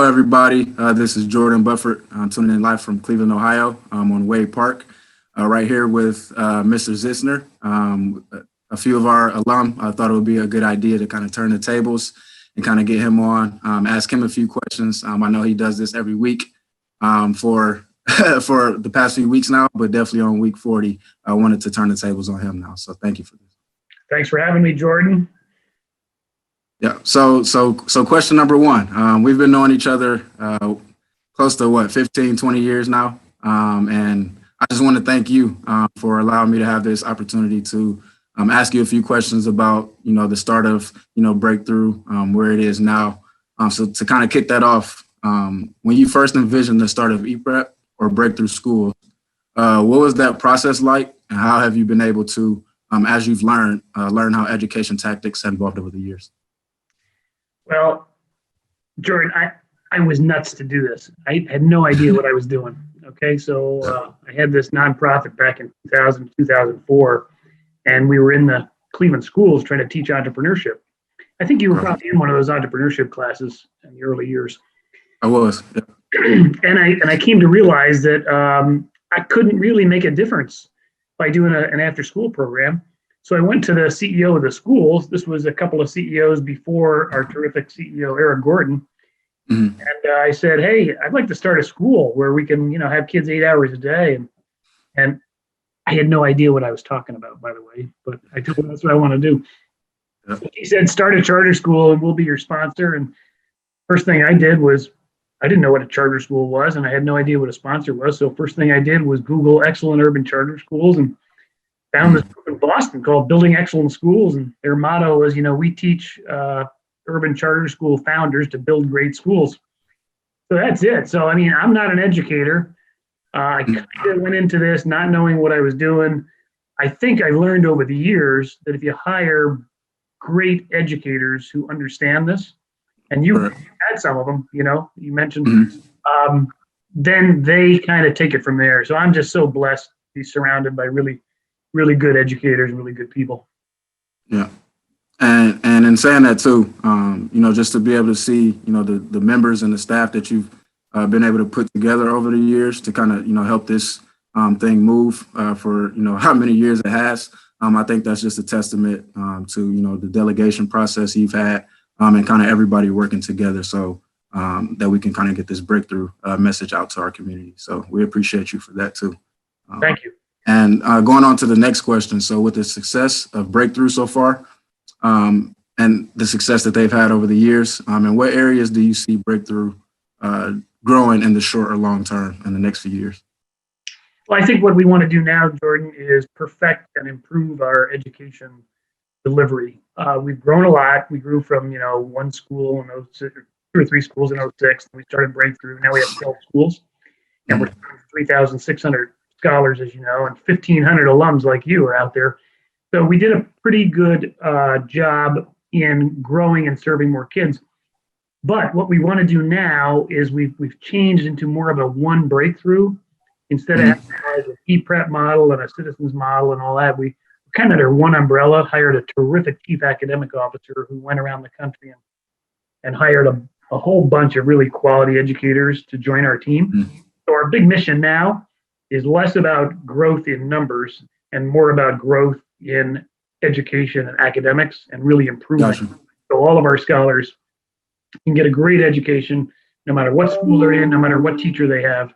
Hello, everybody. This is Jordan Bufford. I'm tuning in live from Cleveland, Ohio. I'm on Wade Park, right here with Mr. Zitzner. A few of our alum thought it would be a good idea to kind of turn the tables and kind of get him on, ask him a few questions. I know he does this every week for for the past few weeks now, but definitely on week 40, I wanted to turn the tables on him now. So thank you for this. Thanks for having me, Jordan. Yeah. So question number one. We've been knowing each other close to 15, 20 years now. And I just want to thank you for allowing me to have this opportunity to ask you a few questions about, the start of, Breakthrough, where it is now. So to kind of kick that off, when you first envisioned the start of ePrep or Breakthrough Schools, what was that process like? And how have you been able to, as you've learn how education tactics have evolved over the years? Well, Jordan, I was nuts to do this. I had no idea what I was doing. Okay, so I had this nonprofit back in 2000, 2004, and we were in the Cleveland schools trying to teach entrepreneurship. I think you were probably in one of those entrepreneurship classes in the early years. I was. Yeah. And I came to realize that I couldn't really make a difference by doing an after-school program. So I went to the CEO of the schools. This was a couple of CEOs before our terrific CEO, Eric Gordon. Mm-hmm. And I said, hey, I'd like to start a school where we can, have kids 8 hours a day. And I had no idea what I was talking about, by the way, but I told him that's what I want to do. Yep. So he said, start a charter school and we'll be your sponsor. And first thing I did was, I didn't know what a charter school was, and I had no idea what a sponsor was. So first thing I did was Google excellent urban charter schools and found this group in Boston called Building Excellent Schools. And their motto was, we teach urban charter school founders to build great schools. So that's it. So, I'm not an educator. I kind of went into this not knowing what I was doing. I think I learned over the years that if you hire great educators who understand this, and you had some of them, you mentioned, then they kind of take it from there. So I'm just so blessed to be surrounded by really, really good educators, really good people. Yeah. And in saying that too, just to be able to see, the members and the staff that you've been able to put together over the years to kind of, help this thing move for, how many years it has. I think that's just a testament to, the delegation process you've had and kind of everybody working together so that we can kind of get this breakthrough message out to our community. So we appreciate you for that too. Thank you. And going on to the next question. So with the success of Breakthrough so far, and the success that they've had over the years, in what areas do you see Breakthrough growing in the short or long term in the next few years? Well, I think what we want to do now, Jordan, is perfect and improve our education delivery. We've grown a lot. We grew from, one school in 06, 2 or 3 schools in 06. We started Breakthrough. Now we have 12 schools, and we're 3,600 scholars, as you know, and 1,500 alums like you are out there. So we did a pretty good job in growing and serving more kids. But what we want to do now is we've changed into more of a one Breakthrough. Instead of having an ePrep model and a citizens model and all that, we kind of under one umbrella hired a terrific chief academic officer who went around the country and hired a whole bunch of really quality educators to join our team. Mm-hmm. So our big mission now is less about growth in numbers and more about growth in education and academics and really improving. Gotcha. So all of our scholars can get a great education no matter what school they're in, no matter what teacher they have.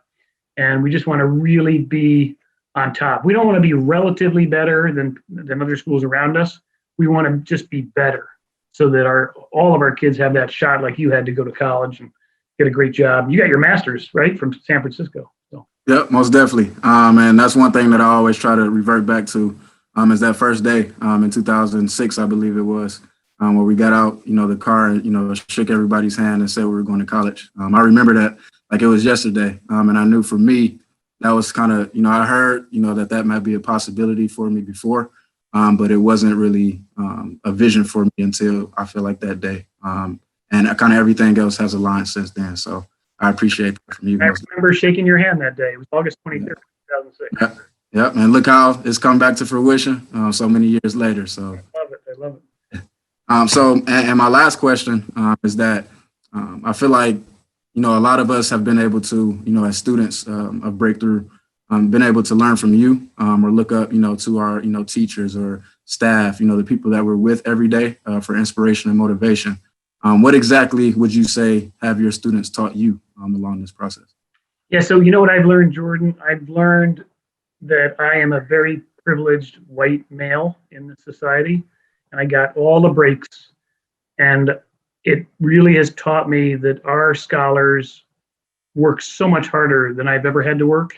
And we just want to really be on top. We don't want to be relatively better than other schools around us. We want to just be better so that all of our kids have that shot like you had to go to college and get a great job. You got your master's, right, from San Francisco. So. Yep, most definitely. And that's one thing that I always try to revert back to is that first day in 2006, I believe it was, where we got out, the car and, shook everybody's hand and said we were going to college. I remember that like it was yesterday. And I knew for me, that was kind of, I heard, that might be a possibility for me before, but it wasn't really a vision for me until I feel like that day. And kind of everything else has aligned since then. So I appreciate that from you. I remember shaking your hand that day. It was August 23rd, 2006. Yep. And look how it's come back to fruition so many years later. So I love it. So, and my last question is that I feel like a lot of us have been able to, as students of Breakthrough, been able to learn from you or look up, to our, teachers or staff, the people that we're with every day for inspiration and motivation. What exactly would you say have your students taught you along this process? Yeah, so you know what I've learned, Jordan? I've learned that I am a very privileged white male in this society, and I got all the breaks. And it really has taught me that our scholars work so much harder than I've ever had to work,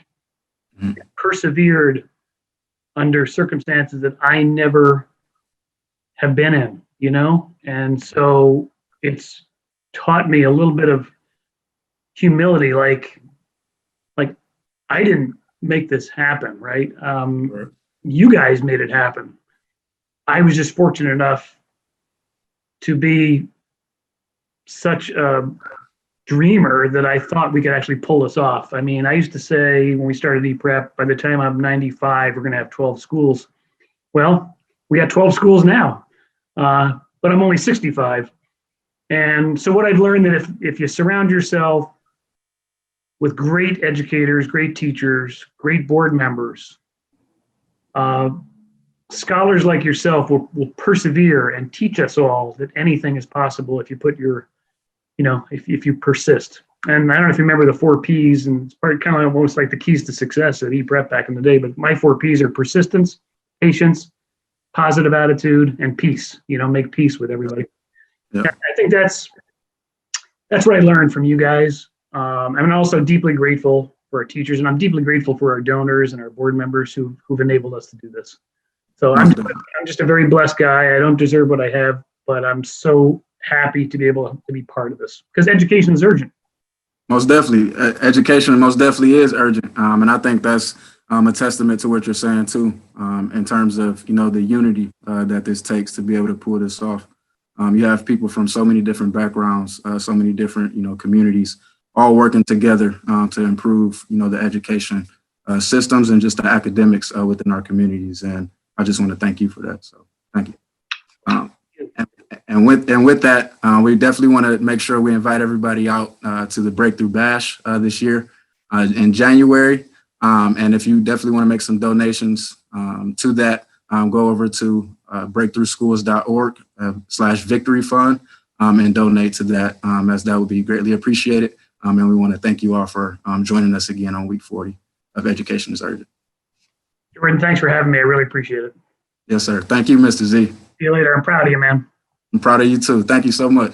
persevered under circumstances that I never have been in, And so it's taught me a little bit of humility, like I didn't make this happen, right? Right. You guys made it happen. I was just fortunate enough to be such a dreamer that I thought we could actually pull this off. I mean, I used to say when we started E-Prep, by the time I'm 95, we're going to have 12 schools. Well, we got 12 schools now, but I'm only 65. And so what I've learned that if you surround yourself with great educators, great teachers, great board members, scholars like yourself will persevere and teach us all that anything is possible if you put your, if you persist. And I don't know if you remember the 4 Ps, and it's kind of almost like the keys to success at E-Prep back in the day, but my 4 Ps are persistence, patience, positive attitude, and peace. Make peace with everybody. Yeah. I think that's what I learned from you guys. I'm also deeply grateful for our teachers, and I'm deeply grateful for our donors and our board members who've enabled us to do this. So I'm just a very blessed guy. I don't deserve what I have, but I'm so happy to be able to be part of this because education is urgent. Most definitely. Education most definitely is urgent. And I think that's a testament to what you're saying too, in terms of, the unity that this takes to be able to pull this off. You have people from so many different backgrounds, so many different, communities, all working together to improve, the education systems and just the academics within our communities. And I just want to thank you for that. So thank you. And with that, we definitely want to make sure we invite everybody out to the Breakthrough Bash this year in January. And if you definitely want to make some donations to that, go over to breakthroughschools.org/victory fund and donate to that, as that would be greatly appreciated. And we want to thank you all for joining us again on week 40 of Education is Urgent. Jordan, thanks for having me. I really appreciate it. Yes, sir. Thank you, Mr. Z. See you later. I'm proud of you, man. I'm proud of you too. Thank you so much.